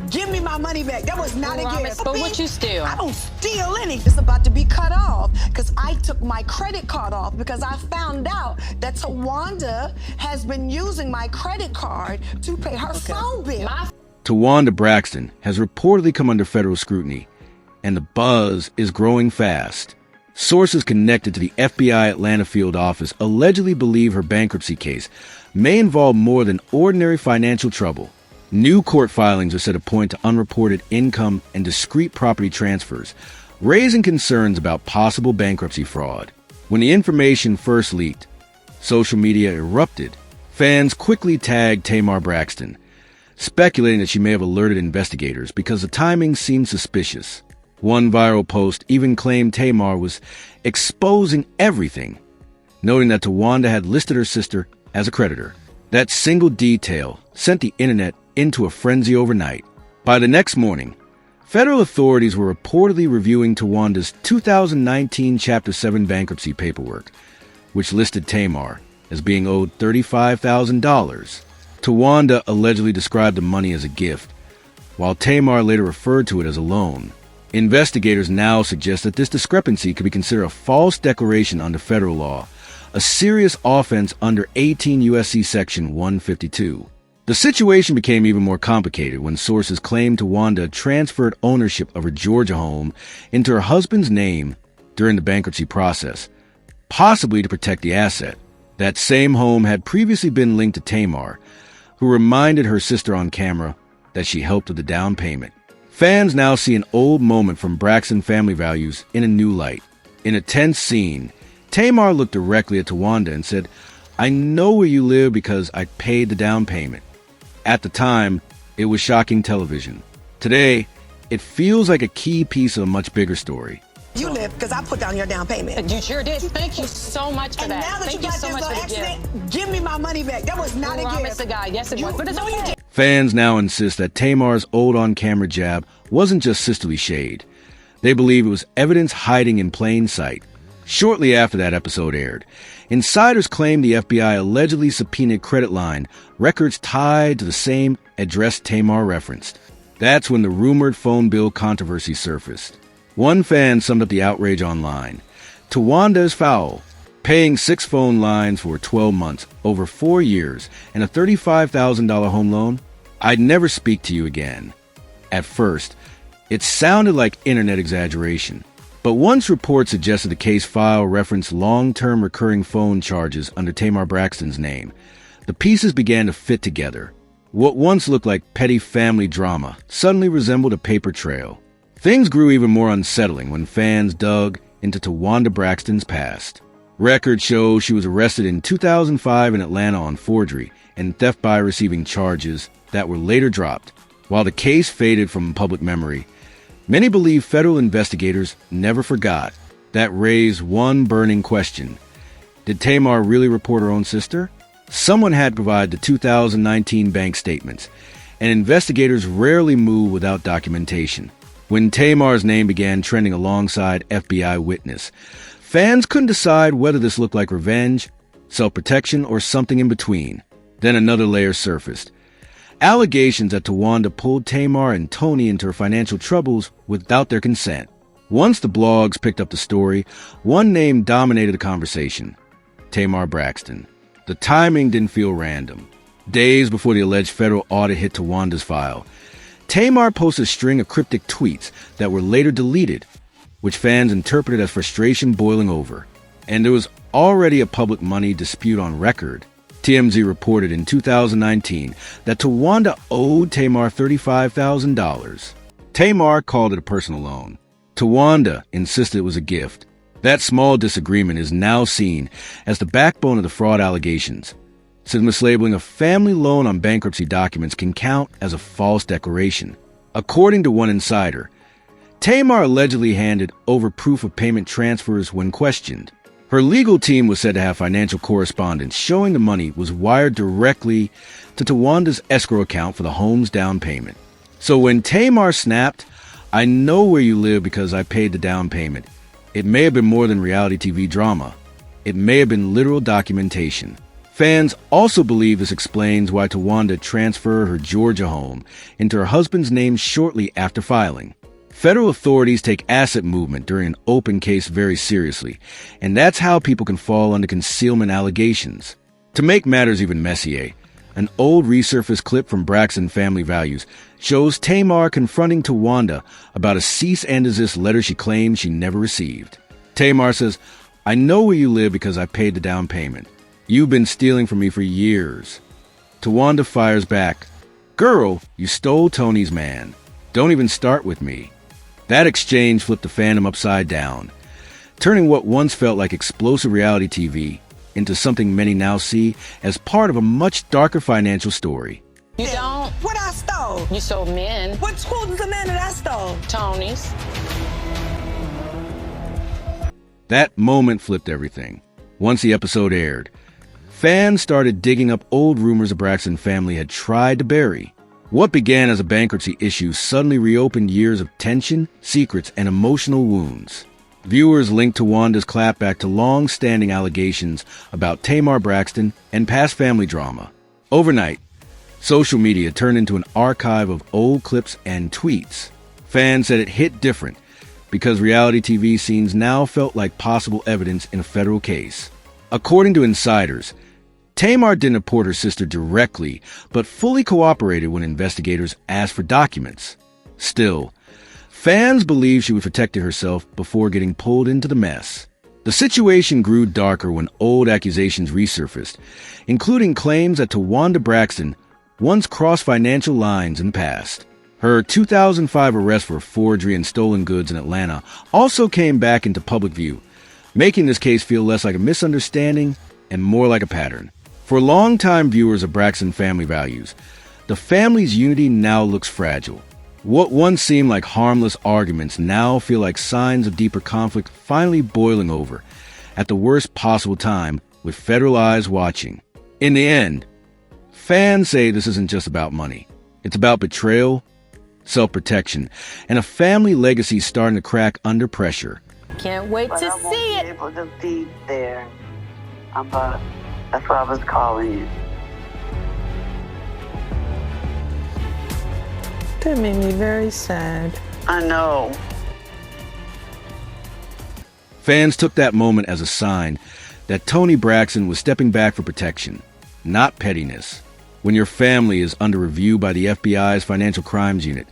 Give me my money back. That was not a gift. But what you steal? I don't steal anything. It's about to be cut off because I took my credit card off because I found out that Towanda has been using my credit card to pay her phone bill. Towanda Braxton has reportedly come under federal scrutiny, and the buzz is growing fast. Sources connected to the FBI Atlanta field office allegedly believe her bankruptcy case may involve more than ordinary financial trouble. New court filings are said to point to unreported income and discrete property transfers, raising concerns about possible bankruptcy fraud. When the information first leaked, social media erupted. Fans quickly tagged Tamar Braxton, speculating that she may have alerted investigators because the timing seemed suspicious. One viral post even claimed Tamar was exposing everything, noting that Towanda had listed her sister as a creditor. That single detail sent the internet into a frenzy overnight. By the next morning, federal authorities were reportedly reviewing Towanda's 2019 Chapter 7 bankruptcy paperwork, which listed Tamar as being owed $35,000. Towanda allegedly described the money as a gift, while Tamar later referred to it as a loan. Investigators now suggest that this discrepancy could be considered a false declaration under federal law, a serious offense under 18 U.S.C. Section 152. The situation became even more complicated when sources claimed Towanda transferred ownership of her Georgia home into her husband's name during the bankruptcy process, possibly to protect the asset. That same home had previously been linked to Tamar, who reminded her sister on camera that she helped with the down payment. Fans now see an old moment from Braxton family values in a new light. In a tense scene, Tamar looked directly at Towanda and said, "I know where you live because I paid the down payment." At the time, it was shocking television. Today, it feels like a key piece of a much bigger story. You live because I put down your down payment. You sure did. Thank you so much for and that. Now that Thank you you got so this much little for the gift. accident, give me my money back. That was not a gift. The guy. Yes, it was. But it's okay. Fans now insist that Tamar's old on-camera jab wasn't just sisterly shade. They believe it was evidence hiding in plain sight. Shortly after that episode aired, insiders claimed the FBI allegedly subpoenaed credit line records tied to the same address Tamar referenced. That's when the rumored phone bill controversy surfaced. One fan summed up the outrage online. "Towanda is foul, paying 6 phone lines for 12 months, over 4 years, and a $35,000 home loan? I'd never speak to you again." At first, it sounded like internet exaggeration. But once reports suggested the case file referenced long-term recurring phone charges under Tamar Braxton's name, the pieces began to fit together. What once looked like petty family drama suddenly resembled a paper trail. Things grew even more unsettling when fans dug into Towanda Braxton's past. Records show she was arrested in 2005 in Atlanta on forgery and theft by receiving charges that were later dropped. While the case faded from public memory, many believe federal investigators never forgot. That raised one burning question. Did Tamar really report her own sister? Someone had provided the 2019 bank statements, and investigators rarely move without documentation. When Tamar's name began trending alongside FBI witness, fans couldn't decide whether this looked like revenge, self-protection, or something in between. Then another layer surfaced. Allegations that Towanda pulled Tamar and Tony into her financial troubles without their consent. Once the blogs picked up the story, one name dominated the conversation: Tamar Braxton. The timing didn't feel random. Days before the alleged federal audit hit Towanda's file, Tamar posted a string of cryptic tweets that were later deleted, which fans interpreted as frustration boiling over. And there was already a public money dispute on record. TMZ reported in 2019 that Towanda owed Tamar $35,000. Tamar called it a personal loan. Towanda insisted it was a gift. That small disagreement is now seen as the backbone of the fraud allegations, since mislabeling a family loan on bankruptcy documents can count as a false declaration. According to one insider, Tamar allegedly handed over proof of payment transfers when questioned. Her legal team was said to have financial correspondence showing the money was wired directly to Towanda's escrow account for the home's down payment. So when Tamar snapped, "I know where you live because I paid the down payment," it may have been more than reality TV drama. It may have been literal documentation. Fans also believe this explains why Towanda transferred her Georgia home into her husband's name shortly after filing. Federal authorities take asset movement during an open case very seriously, and that's how people can fall under concealment allegations. To make matters even messier, an old resurfaced clip from Braxton Family Values shows Tamar confronting Towanda about a cease and desist letter she claims she never received. Tamar says, "I know where you live because I paid the down payment. You've been stealing from me for years." Towanda fires back, "Girl, you stole Tony's man. Don't even start with me." That exchange flipped the fandom upside down, turning what once felt like explosive reality TV into something many now see as part of a much darker financial story. You don't? What I stole? You sold men. Who's the man that I stole? Tony's. That moment flipped everything. Once the episode aired, fans started digging up old rumors the Braxton family had tried to bury. What began as a bankruptcy issue suddenly reopened years of tension, secrets, and emotional wounds. Viewers linked Towanda's clapback to long-standing allegations about Tamar Braxton and past family drama. Overnight, social media turned into an archive of old clips and tweets. Fans said it hit different because reality TV scenes now felt like possible evidence in a federal case. According to insiders, Tamar didn't report her sister directly, but fully cooperated when investigators asked for documents. Still, fans believe she was protecting herself before getting pulled into the mess. The situation grew darker when old accusations resurfaced, including claims that Towanda Braxton once crossed financial lines in the past. Her 2005 arrest for forgery and stolen goods in Atlanta also came back into public view, making this case feel less like a misunderstanding and more like a pattern. For longtime viewers of Braxton Family Values, the family's unity now looks fragile. What once seemed like harmless arguments now feel like signs of deeper conflict finally boiling over at the worst possible time with federal eyes watching. In the end, fans say this isn't just about money. It's about betrayal, self-protection, and a family legacy starting to crack under pressure. Can't wait to I won't see be it. able to be there. That's why I was calling you. That made me very sad. I know. Fans took that moment as a sign that Tony Braxton was stepping back for protection, not pettiness. When your family is under review by the FBI's Financial Crimes Unit,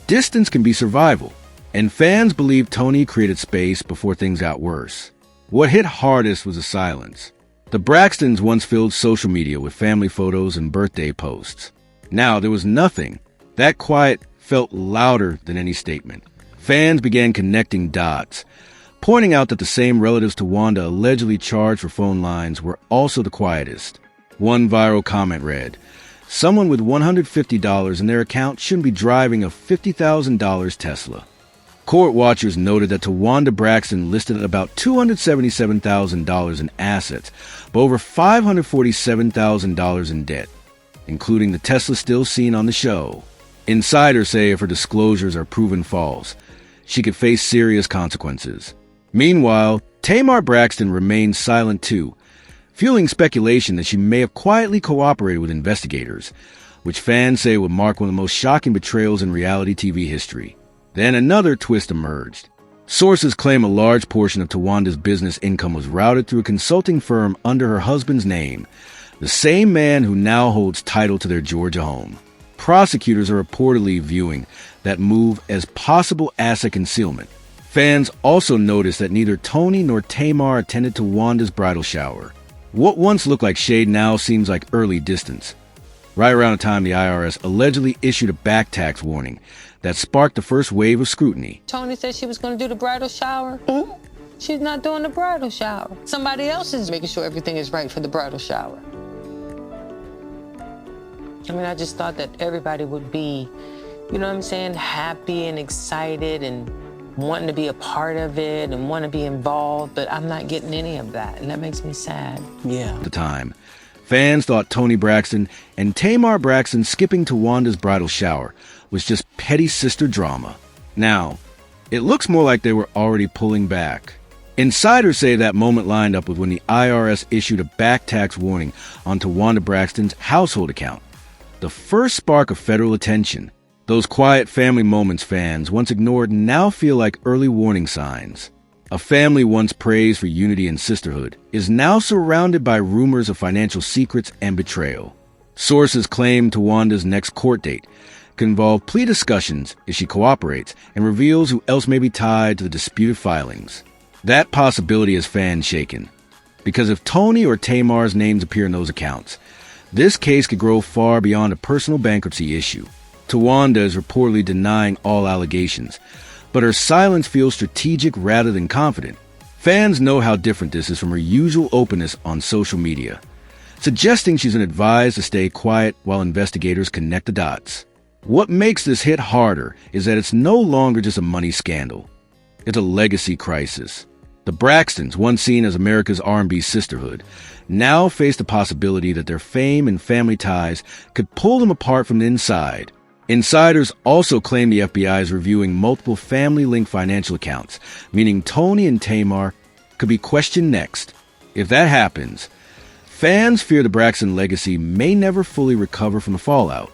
distance can be survival, and fans believe Tony created space before things got worse. What hit hardest was the silence. The Braxtons once filled social media with family photos and birthday posts. Now there was nothing. That quiet felt louder than any statement. Fans began connecting dots, pointing out that the same relatives Towanda allegedly charged for phone lines were also the quietest. One viral comment read, "Someone with $150 in their account shouldn't be driving a $50,000 Tesla." Court watchers noted that Towanda Braxton listed at about $277,000 in assets, but over $547,000 in debt, including the Tesla still seen on the show. Insiders say if her disclosures are proven false, she could face serious consequences. Meanwhile, Tamar Braxton remains silent too, fueling speculation that she may have quietly cooperated with investigators, which fans say would mark one of the most shocking betrayals in reality TV history. Then another twist emerged. Sources claim a large portion of Towanda's business income was routed through a consulting firm under her husband's name, the same man who now holds title to their Georgia home. Prosecutors are reportedly viewing that move as possible asset concealment. Fans also noticed that neither Tony nor Tamar attended Towanda's bridal shower. What once looked like shade now seems like early distance. Right around the time the IRS allegedly issued a back tax warning that sparked the first wave of scrutiny. Tony said she was going to do the bridal shower. She's not doing the bridal shower. Somebody else is making sure everything is right for the bridal shower. I mean, I just thought that everybody would be, you know what I'm saying, happy and excited and wanting to be a part of it and want to be involved, but I'm not getting any of that, and that makes me sad. Yeah. At the time, fans thought Tony Braxton and Tamar Braxton skipping Towanda's bridal shower was just petty sister drama. Now, it looks more like they were already pulling back. Insiders say that moment lined up with when the IRS issued a back tax warning on Towanda Braxton's household account. The first spark of federal attention. Those quiet family moments fans once ignored now feel like early warning signs. A family once praised for unity and sisterhood is now surrounded by rumors of financial secrets and betrayal. Sources claim Towanda's next court date could involve plea discussions if she cooperates and reveals who else may be tied to the disputed filings. That possibility has fans shaken, because if Tony or Tamar's names appear in those accounts, this case could grow far beyond a personal bankruptcy issue. Towanda is reportedly denying all allegations, but her silence feels strategic rather than confident. Fans know how different this is from her usual openness on social media, suggesting she's been advised to stay quiet while investigators connect the dots. What makes this hit harder is that it's no longer just a money scandal. It's a legacy crisis. The Braxtons, once seen as America's R&B sisterhood, now face the possibility that their fame and family ties could pull them apart from the inside. Insiders also claim the FBI is reviewing multiple family-linked financial accounts, meaning Tony and Tamar could be questioned next. If that happens, fans fear the Braxton legacy may never fully recover from the fallout.